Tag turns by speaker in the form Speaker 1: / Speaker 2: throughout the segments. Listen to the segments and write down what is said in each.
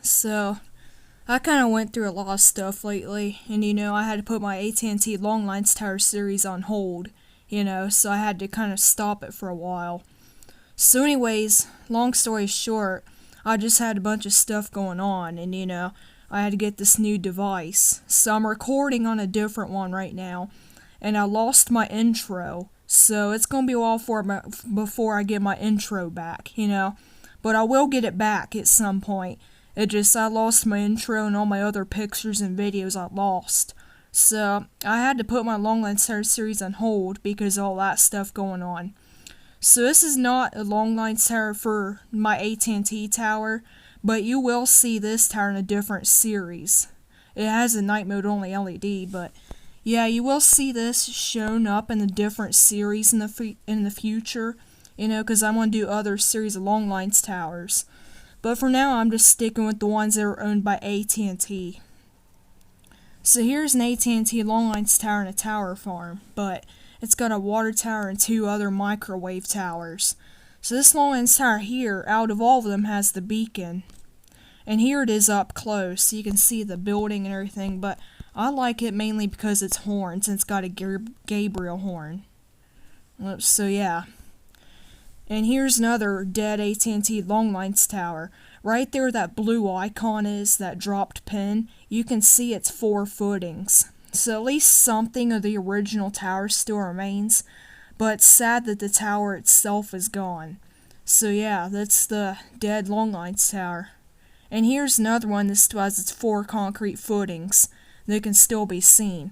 Speaker 1: So I kind of went through a lot of stuff lately, and I had to put my AT&T Long Lines Tower series on hold, so I had to kind of stop it for a while. So, anyways, long story short, I just had a bunch of stuff going on, and I had to get this new device. So I'm recording on a different one right now, and I lost my intro. So it's gonna be a while before I get my intro back. But I will get it back at some point. I lost my intro and all my other pictures and videos I lost. So I had to put my Long Lines Tower series on hold because of all that stuff going on. So this is not a Long Lines Tower for my AT&T tower, but you will see this tower in a different series. It has a night mode only LED, but yeah, you will see this shown up in a different series in the future, because I'm going to do other series of Long Lines towers. But for now, I'm just sticking with the ones that are owned by AT&T. So here's an AT&T Long Lines tower in a tower farm, but it's got a water tower and two other microwave towers. So this Long Lines tower here, out of all of them, has the beacon. And here it is up close, so you can see the building and everything, but I like it mainly because it's horns, and it's got a Gabriel horn. So yeah. And here's another dead AT&T Long Lines tower. Right there that blue icon is, that dropped pin, you can see it's 4 footings. So at least something of the original tower still remains, but it's sad that the tower itself is gone. So yeah, that's the dead Long Lines tower. And here's another one that still has its 4 concrete footings that can still be seen.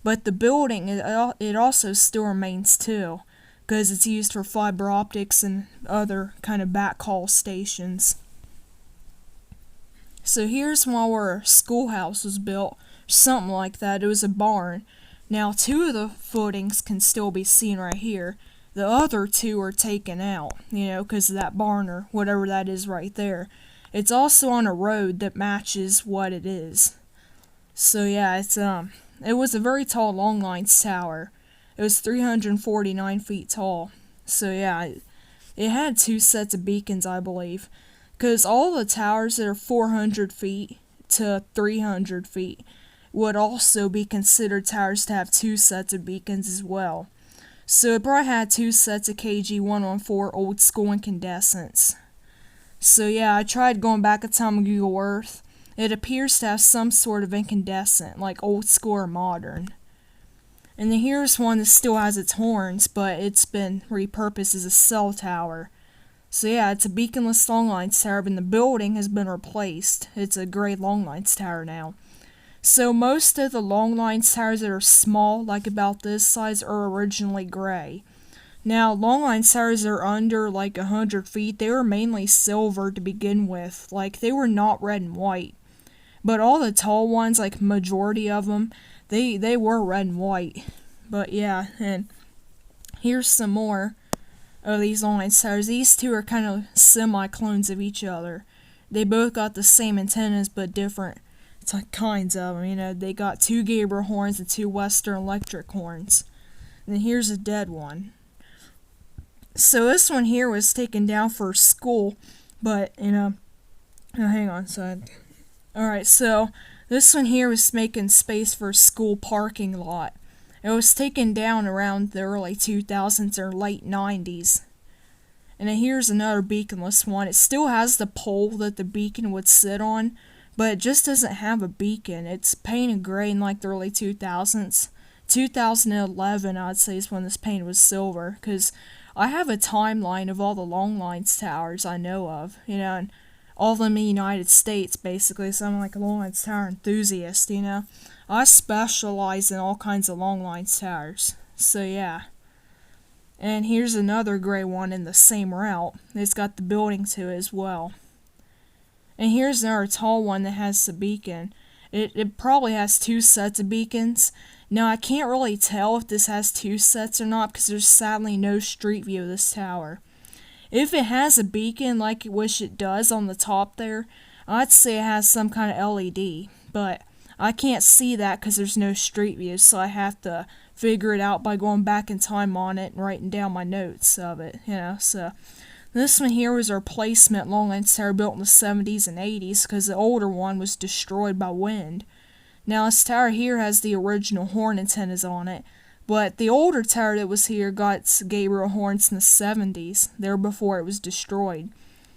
Speaker 1: But the building, it also still remains too, because it's used for fiber optics and other kind of backhaul stations. So here's one where a schoolhouse was built, something like that. It was a barn. Now 2 of the footings can still be seen right here. The other 2 are taken out, because of that barn or whatever that is right there. It's also on a road that matches what it is. So yeah, it was a very tall Long Lines tower. It was 349 feet tall. So yeah, it had 2 sets of beacons, I believe. Because all the towers that are 400 feet to 300 feet would also be considered towers to have 2 sets of beacons as well. So it probably had 2 sets of KG-114 old school incandescents. So yeah, I tried going back a time on Google Earth. It appears to have some sort of incandescent, like old school or modern. And then here's one that still has its horns, but it's been repurposed as a cell tower. So yeah, it's a beaconless Long Lines tower, but the building has been replaced. It's a gray Long Lines tower now. So most of the Long Lines towers that are small, like about this size, are originally gray. Now, Long Lines towers that are under like 100 feet, they were mainly silver to begin with. Like, they were not red and white. But all the tall ones, like majority of them, they were red and white. But yeah, and here's some more of these Long Lines towers. These 2 are kind of semi-clones of each other. They both got the same antennas, but different kinds of them. They got 2 Gabriel horns and 2 Western Electric horns. And then here's a dead one. So this one here was taken down for school, but, oh, hang on, Alright, so this one here was making space for a school parking lot. It was taken down around the early 2000s or late 90s. And then here's another beaconless one. It still has the pole that the beacon would sit on, but it just doesn't have a beacon. It's painted gray in like the early 2000s. 2011, I'd say, is when this paint was silver, because I have a timeline of all the Long Lines towers I know of, and all of them in the United States, basically, so I'm like a Long Lines tower enthusiast, I specialize in all kinds of Long Lines towers, so yeah. And here's another gray one in the same route. It's got the building to it as well. And here's another tall one that has the beacon. It probably has 2 sets of beacons. Now, I can't really tell if this has 2 sets or not because there's sadly no street view of this tower. If it has a beacon like I wish it does on the top there, I'd say it has some kind of LED, but I can't see that because there's no street view, so I have to figure it out by going back in time on it and writing down my notes of it, so This one here was a replacement long-line tower built in the 70s and 80s because the older one was destroyed by wind. Now this tower here has the original horn antennas on it, but the older tower that was here got its Gabriel horns in the 70s. They were before it was destroyed.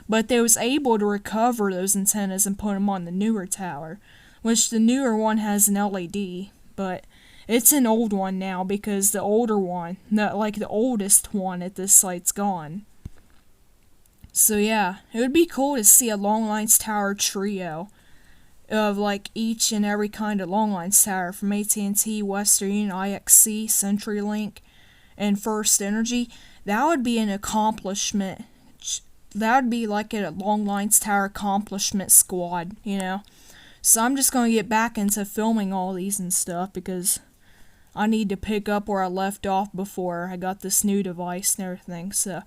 Speaker 1: But they was able to recover those antennas and put them on the newer tower, which the newer one has an LED, but it's an old one now because the older one, the oldest one at this site's gone. So yeah, it would be cool to see a long lines tower trio of like each and every kind of long lines tower from AT&T, Western Union, IXC, CenturyLink, and First Energy. That would be an accomplishment. That would be like a long lines tower accomplishment squad, you know. So I'm just going to get back into filming all these and stuff because I need to pick up where I left off before I got this new device and everything. So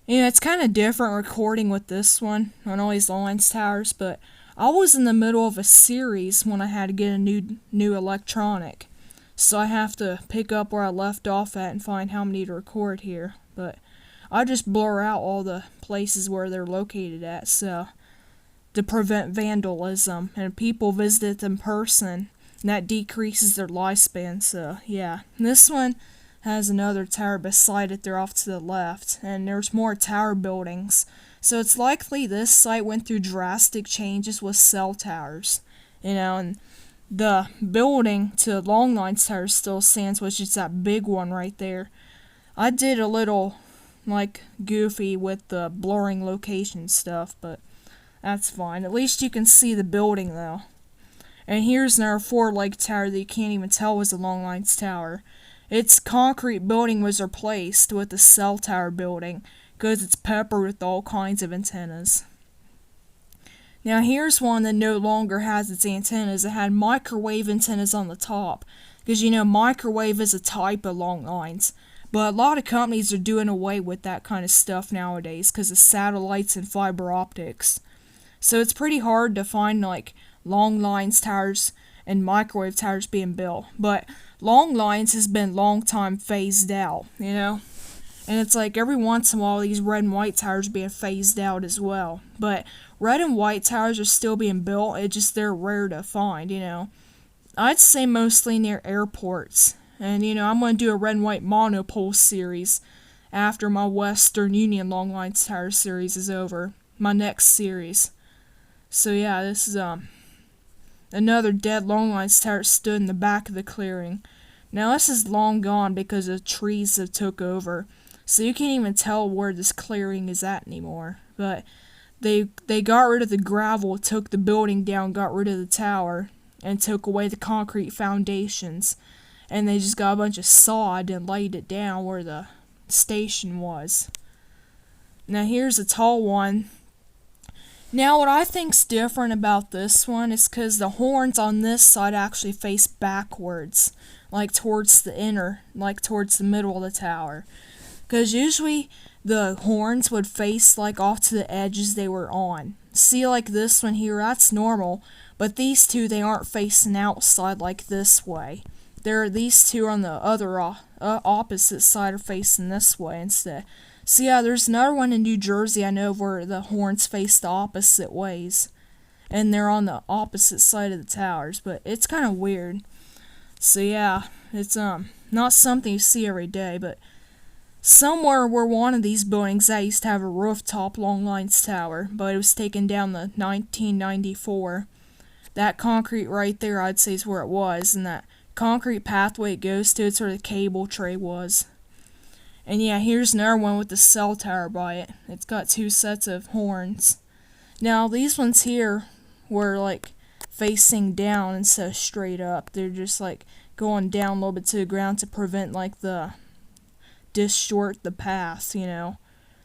Speaker 1: yeah, it's kind of different recording with this one on all these long lines towers, but I was in the middle of a series when I had to get a new electronic. So I have to pick up where I left off at and find how many to record here. But I just blur out all the places where they're located at, so to prevent vandalism, and people visit it in person, and that decreases their lifespan. So yeah, this one has another tower beside it there off to the left, and there's more tower buildings. So it's likely this site went through drastic changes with cell towers, you know, and the building to long lines tower still stands, which is that big one right there. I did a little like goofy with the blurring location stuff, but that's fine. At least you can see the building though. And here's another 4-leg tower that you can't even tell was a long lines tower. Its concrete building was replaced with a cell tower building because it's peppered with all kinds of antennas. Now here's one that no longer has its antennas. It had microwave antennas on the top because you know microwave is a type of long lines. But a lot of companies are doing away with that kind of stuff nowadays because of satellites and fiber optics. So it's pretty hard to find like long lines towers and microwave towers being built. But long lines has been long time phased out, you know? And it's like every once in a while these red and white towers being phased out as well. But red and white towers are still being built, it's just they're rare to find, you know? I'd say mostly near airports. And, you know, I'm going to do a red and white monopole series after my Western Union long lines tower series is over. My next series. So, yeah, this is, another dead long lines tower stood in the back of the clearing. Now, this is long gone because the trees have took over. So, you can't even tell where this clearing is at anymore. But they got rid of the gravel, took the building down, got rid of the tower, and took away the concrete foundations. And they just got a bunch of sod and laid it down where the station was. Now here's a tall one. Now what I think's different about this one is because the horns on this side actually face backwards, like towards the middle of the tower. Because usually the horns would face like off to the edges they were on. See, like this one here, that's normal, but these two, they aren't facing outside like this way. These two on the other opposite side are facing this way instead. So yeah, there's another one in New Jersey I know where the horns face the opposite ways. And they're on the opposite side of the towers, but it's kind of weird. So yeah, it's not something you see every day, but somewhere where one of these buildings that used to have a rooftop long lines tower, but it was taken down in 1994. That concrete right there I'd say is where it was, and that concrete pathway it goes to, it's where the cable tray was. And yeah, here's another one with the cell tower by it. It's got 2 sets of horns. Now these ones here were like facing down instead of straight up. They're just like going down a little bit to the ground to prevent like the distort the path, you know,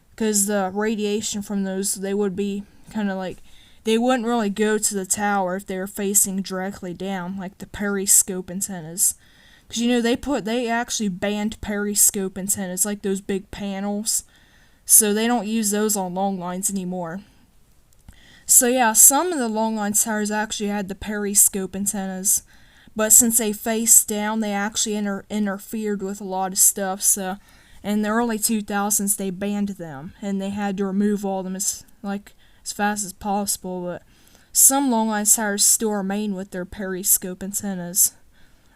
Speaker 1: because the radiation from those, they would be kind of like, they wouldn't really go to the tower if they were facing directly down, like the periscope antennas. Because, you know, they actually banned periscope antennas, like those big panels. So they don't use those on long lines anymore. So yeah, some of the long line towers actually had the periscope antennas. But since they faced down, they actually interfered with a lot of stuff. So In the early 2000s, they banned them, and they had to remove all of them as fast as possible, but some longline towers still remain with their periscope antennas.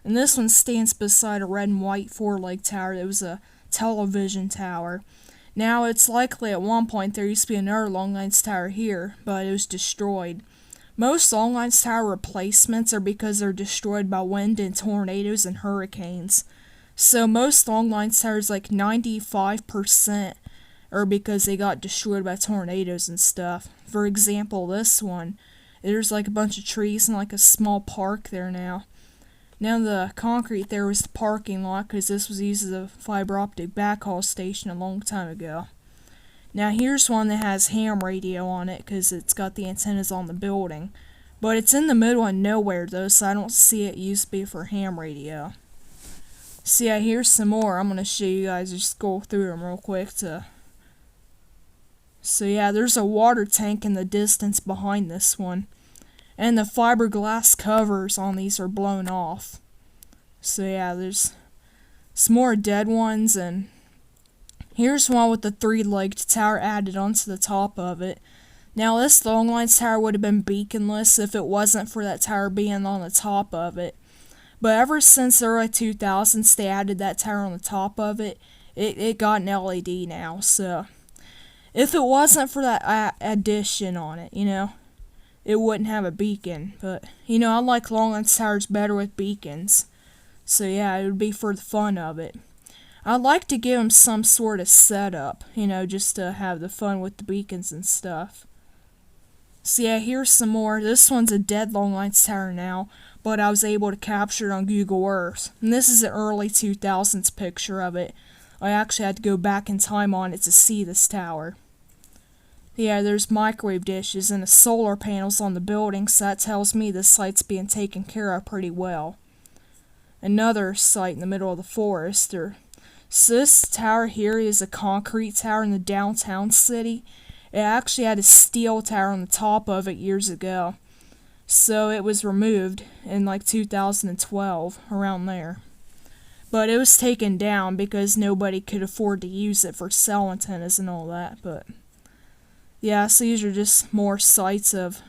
Speaker 1: And this one stands beside a red and white four-leg tower that was a television tower. Now, it's likely at one point there used to be another longlines tower here, but it was destroyed. Most longlines tower replacements are because they're destroyed by wind and tornadoes and hurricanes. So most longlines towers, like 95%, are because they got destroyed by tornadoes and stuff. For example, this one, there's like a bunch of trees and like a small park there now. Now the concrete there was the parking lot because this was used as a fiber optic backhaul station a long time ago. Now here's one that has ham radio on it because it's got the antennas on the building. But it's in the middle of nowhere though, so I don't see it used to be for ham radio. So yeah, here's some more. I'm going to show you guys, just scroll through them real quick So yeah, there's a water tank in the distance behind this one. And the fiberglass covers on these are blown off. So yeah, there's some more dead ones, and here's one with the three-legged tower added onto the top of it. Now this longlines tower would have been beaconless if it wasn't for that tower being on the top of it. But ever since the early 2000s, they added that tower on the top of it. It got an LED now, so if it wasn't for that addition on it, it wouldn't have a beacon. But, I like longlines towers better with beacons. So yeah, it would be for the fun of it. I'd like to give them some sort of setup, just to have the fun with the beacons and stuff. So yeah, here's some more. This one's a dead longlines tower now, but I was able to capture it on Google Earth. And this is an early 2000s picture of it. I actually had to go back in time on it to see this tower. Yeah, there's microwave dishes and the solar panels on the building, so that tells me this site's being taken care of pretty well. Another site in the middle of the forest. So this tower here is a concrete tower in the downtown city. It actually had a steel tower on the top of it years ago. So it was removed in 2012, around there. But it was taken down because nobody could afford to use it for cell antennas and all that. But yeah, so these are just more sites of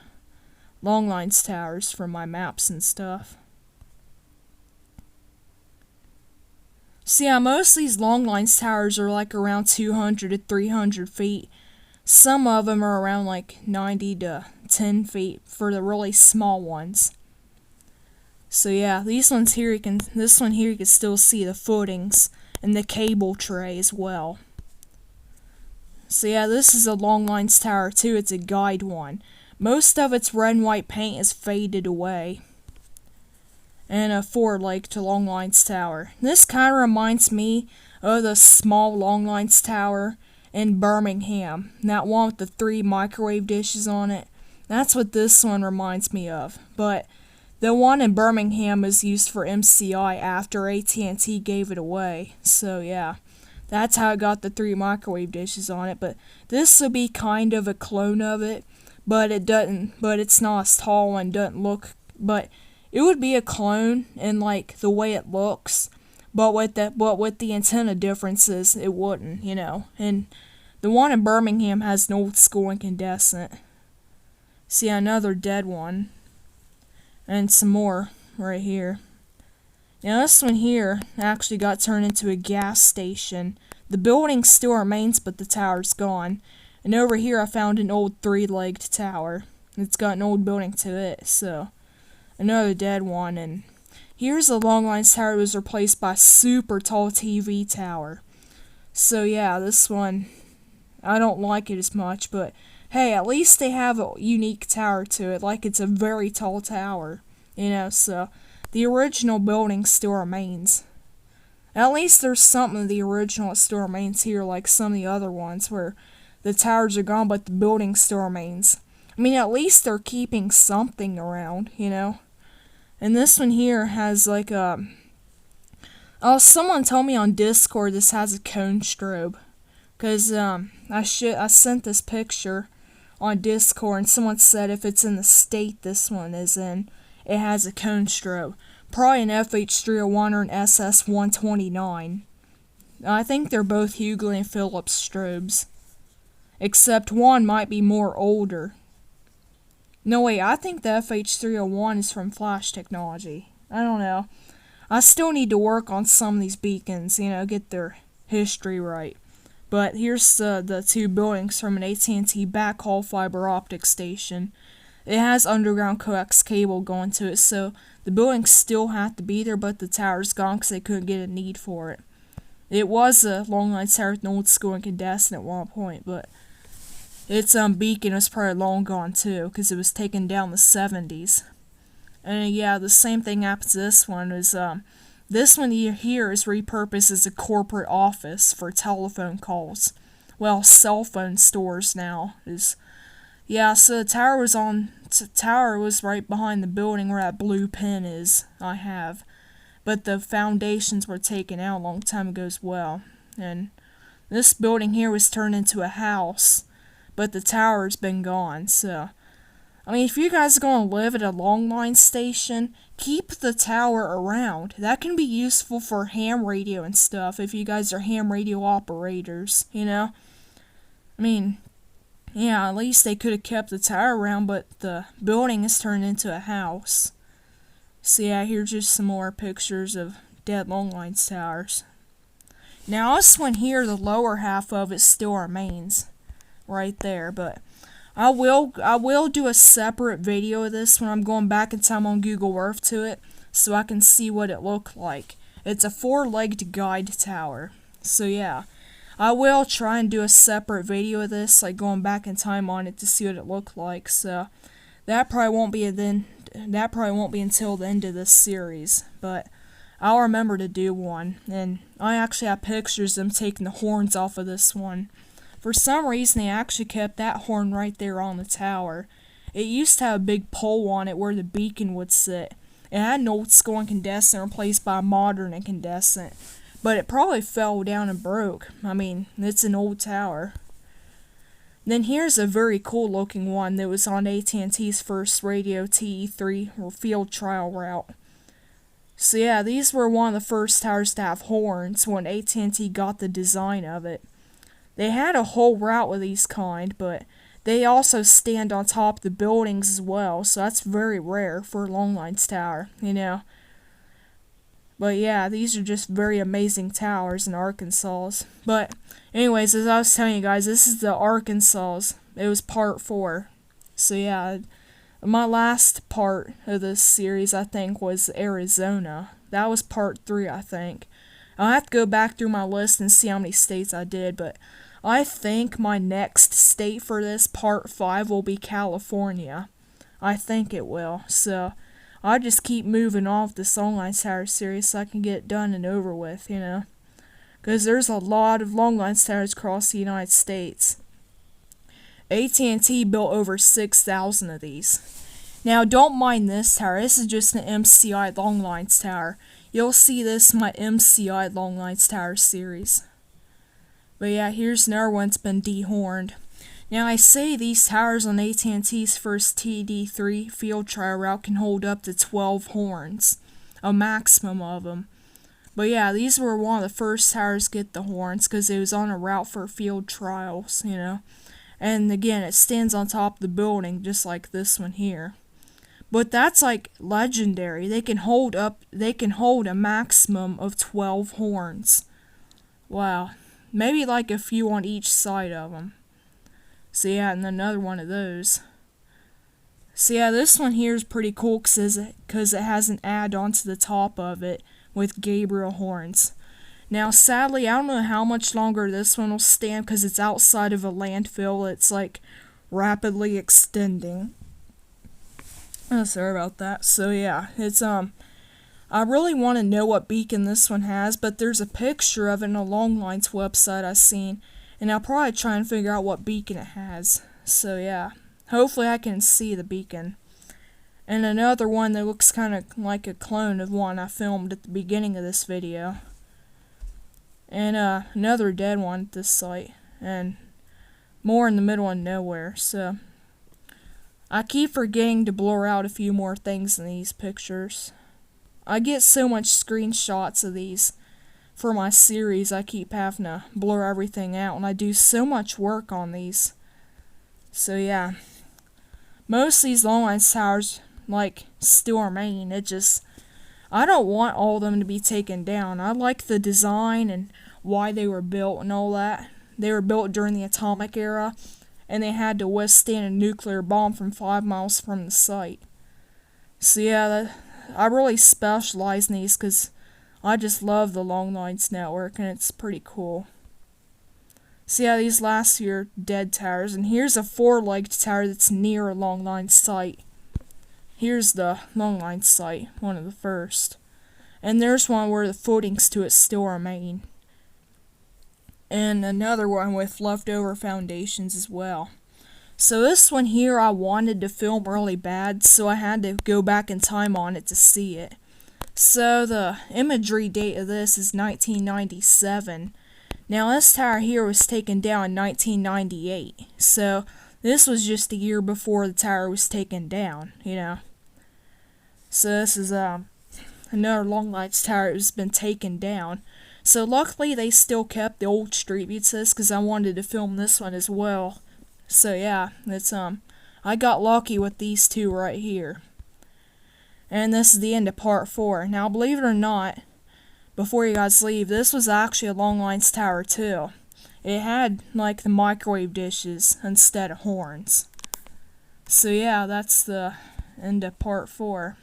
Speaker 1: longlines towers from my maps and stuff. So yeah, most of these longlines towers are around 200 to 300 feet. Some of them are around 90 to 10 feet for the really small ones. So yeah, this one here you can still see the footings and the cable tray as well. So yeah, this is a longlines tower too. It's a guide one. Most of its red and white paint is faded away. And a four-leg to longlines tower. This kind of reminds me of the small longlines tower in Birmingham. That one with the 3 microwave dishes on it. That's what this one reminds me of. But the one in Birmingham is used for MCI after AT&T gave it away. So yeah, that's how it got the 3 microwave dishes on it. But this will be kind of a clone of it. But it's not as tall and doesn't look. But it would be a clone in the way it looks. But with the antenna differences, it wouldn't, And the one in Birmingham has an old school incandescent. See, another dead one. And some more right here. Now this one here actually got turned into a gas station. The building still remains, but the tower's gone. And over here I found an old 3-legged tower. It's got an old building to it, so another dead one. And here's the longlines tower that was replaced by a super tall TV tower. So yeah, this one, I don't like it as much, but hey, at least they have a unique tower to it, it's a very tall tower, so the original building still remains. At least there's something of the original that still remains here, like some of the other ones where the towers are gone, but the building still remains. I mean, at least they're keeping something around, And this one here has someone told me on Discord this has a cone strobe. Because I sent this picture on Discord, and someone said if it's in the state this one is in, it has a cone strobe. Probably an FH301 or an SS129. I think they're both Hughley and Phillips strobes. Except one might be more older. No, wait, I think the FH301 is from Flash Technology. I don't know. I still need to work on some of these beacons, get their history right. But here's the two buildings from an AT&T backhaul fiber optic station. It has underground coax cable going to it, so the buildings still have to be there, but the tower's gone because they couldn't get a need for it. It was a long line tower with an old school incandescent at one point, but its beacon was probably long gone too, because it was taken down in the 70s. And yeah, the same thing happens to this one. This one here is repurposed as a corporate office for telephone calls. Well, cell phone stores now yeah. So the tower was right behind the building where that blue pin is. But the foundations were taken out a long time ago as well. And this building here was turned into a house, but the tower's been gone. So I mean, if you guys are going to live at a long line station, keep the tower around. That can be useful for ham radio and stuff if you guys are ham radio operators, I mean, yeah, at least they could have kept the tower around, but the building is turned into a house. So yeah, here's just some more pictures of dead long line towers. Now this one here, the lower half of it still remains right there, but I will do a separate video of this when I'm going back in time on Google Earth to it, so I can see what it looked like. It's a 4-legged guide tower. So yeah, I will try and do a separate video of this, like going back in time on it to see what it looked like. So that probably won't be until the end of this series, but I'll remember to do one. And I actually have pictures of them taking the horns off of this one. For some reason, they actually kept that horn right there on the tower. It used to have a big pole on it where the beacon would sit. It had an old school incandescent replaced by a modern incandescent, but it probably fell down and broke. I mean, it's an old tower. Then here's a very cool looking one that was on AT&T's first radio TE3 or field trial route. So yeah, these were one of the first towers to have horns when AT&T got the design of it. They had a whole route with these kind, but they also stand on top of the buildings as well, so that's very rare for a long lines tower, But yeah, these are just very amazing towers in Arkansas. But anyways, as I was telling you guys, this is the Arkansas. It was part 4. So yeah, my last part of this series, I think, was Arizona. That was part 3, I think. I'll have to go back through my list and see how many states I did, but I think my next state for this, part 5, will be California. I think it will. So I'll just keep moving off this long line tower series so I can get it done and over with, Because there's a lot of long line towers across the United States. AT&T built over 6,000 of these. Now, don't mind this tower. This is just an MCI long lines tower. You'll see this in my MCI long lines tower series. But yeah, here's another one that's been dehorned. Now, I say these towers on AT&T's first TD3 field trial route can hold up to 12 horns, a maximum of them. But yeah, these were one of the first towers to get the horns because it was on a route for field trials, And again, it stands on top of the building just like this one here. But that's like legendary. They can hold a maximum of 12 horns. Wow. Maybe like a few on each side of them. So yeah, and another one of those. So yeah, this one here is pretty cool because it has an add-on to the top of it with Gabriel horns. Now, sadly, I don't know how much longer this one will stand because it's outside of a landfill. It's like rapidly extending. Oh, sorry about that. So yeah, it's I really want to know what beacon this one has, but there's a picture of it in a long lines website I've seen, and I'll probably try and figure out what beacon it has. So yeah, hopefully I can see the beacon. And another one that looks kind of like a clone of one I filmed at the beginning of this video. And another dead one at this site, and more in the middle of nowhere. So I keep forgetting to blur out a few more things in these pictures. I get so much screenshots of these for my series, I keep having to blur everything out, and I do so much work on these. So yeah, most of these long line towers like still remain. I don't want all of them to be taken down. I like the design and why they were built and all that. They were built during the atomic era, and they had to withstand a nuclear bomb from 5 miles from the site. So yeah, I really specialize in these because I just love the long lines network, and it's pretty cool. So yeah, these last few are dead towers, and here's a 4-legged tower that's near a long line site. Here's the long line site, one of the first. And there's one where the footings to it still remain. And another one with leftover foundations as well. So this one here I wanted to film really bad, so I had to go back in time on it to see it. So the imagery date of this is 1997. Now this tower here was taken down in 1998. So this was just a year before the tower was taken down, you know. So this is another long lines tower that's been taken down. So luckily they still kept the old street view to this because I wanted to film this one as well. So yeah, I got lucky with these two right here. And this is the end of part 4. Now believe it or not, before you guys leave, this was actually a long lines tower too. It had like the microwave dishes instead of horns. So yeah, that's the end of part 4.